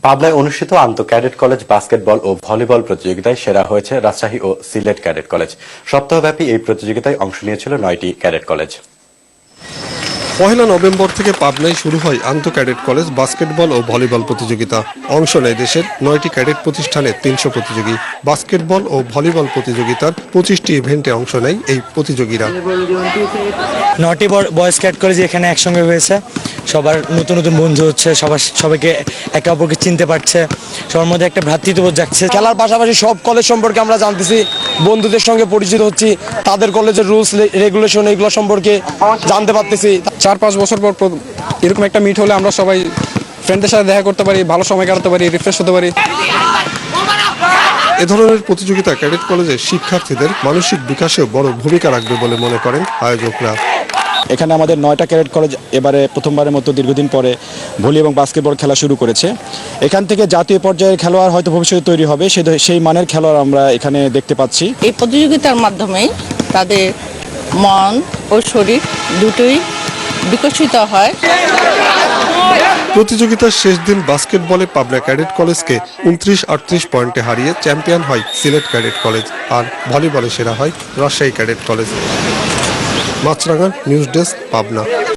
পাবনায় অনুষ্ঠিত আন্তঃ ক্যাডেট কলেজ বাস্কেটবল ও ভলিবল প্রতিযোগিতায় সেরা হয়েছে রাজশাহী ও সিলেট ক্যাডেট কলেজ। সপ্তাহব্যাপী এই প্রতিযোগিতায় অংশ নিয়েছিল 9টি ক্যাডেট কলেজ। পহেলা নভেম্বর থেকে পাবনায় শুরু হয় আন্তঃ ক্যাডেট কলেজ বাস্কেটবল ও ভলিবল প্রতিযোগিতা। অংশ নেয় দেশের 9টি ক্যাডেট প্রতিষ্ঠানের 300 প্রতিযোগী। বাস্কেটবল ও ভলিবল প্রতিযোগিতার 25টি ইভেন্টে অংশ নেয় এই প্রতিযোগীরা। 9টি বয়েজ ক্যাডেট কলেজ এখানে একসঙ্গে হয়েছে। সবার নতুন নতুন বন্ধু হচ্ছে, সবাইকে একে অপরকে চিনতে পারছে, সবার মধ্যে একটা ভ্রাতৃত্ববোধ জাগছে। খেলার পাশাপাশি সব কলেজ সম্পর্কে আমরা জানতেছি, বন্ধুদের সঙ্গে পরিচিত হচ্ছি, তাদের কলেজের রুলস রেগুলেশন এগুলো সম্পর্কে জানতে পারতেছি। 4-5 বছর পর এরকম একটা মিট হলে আমরা সবাই ফ্রেন্ডদের সাথে দেখা করতে পারি, ভালো সময় কাটাতে পারি, রিফ্রেশ হতে পারি। এ ধরনের প্রতিযোগিতা ক্যাডেট কলেজের শিক্ষার্থীদের মানসিক বিকাশেও বড় ভূমিকা রাখবে বলে মনে করেন আয়োজকরা। এখানে আমাদের 9টা ক্যাডেট কলেজ এবারে প্রথমবারের মতো দীর্ঘদিন পরে ভলি এবং বাস্কেটবল খেলা শুরু করেছে। এখান থেকে জাতীয় পর্যায়ের খেলোয়াড় হয়তো ভবিষ্যতে তৈরি হবে, সেই মানের খেলোয়াড় আমরা এখানে দেখতে পাচ্ছি। এই প্রতিযোগিতার মাধ্যমেই তাদের মন ও শরীর দুটোই বিকশিত হয়। প্রতিযোগিতার শেষ দিন বাস্কেটবলে পাবনা ক্যাডেট কলেজকে 29-38 পয়েন্টে হারিয়ে চ্যাম্পিয়ন হয় সিলেট ক্যাডেট কলেজ, আর ভলিবলে সেরা হয় রাজশাহী ক্যাডেট কলেজ। মাছরাঙা নিউজ ডেস্ক, পাবনা।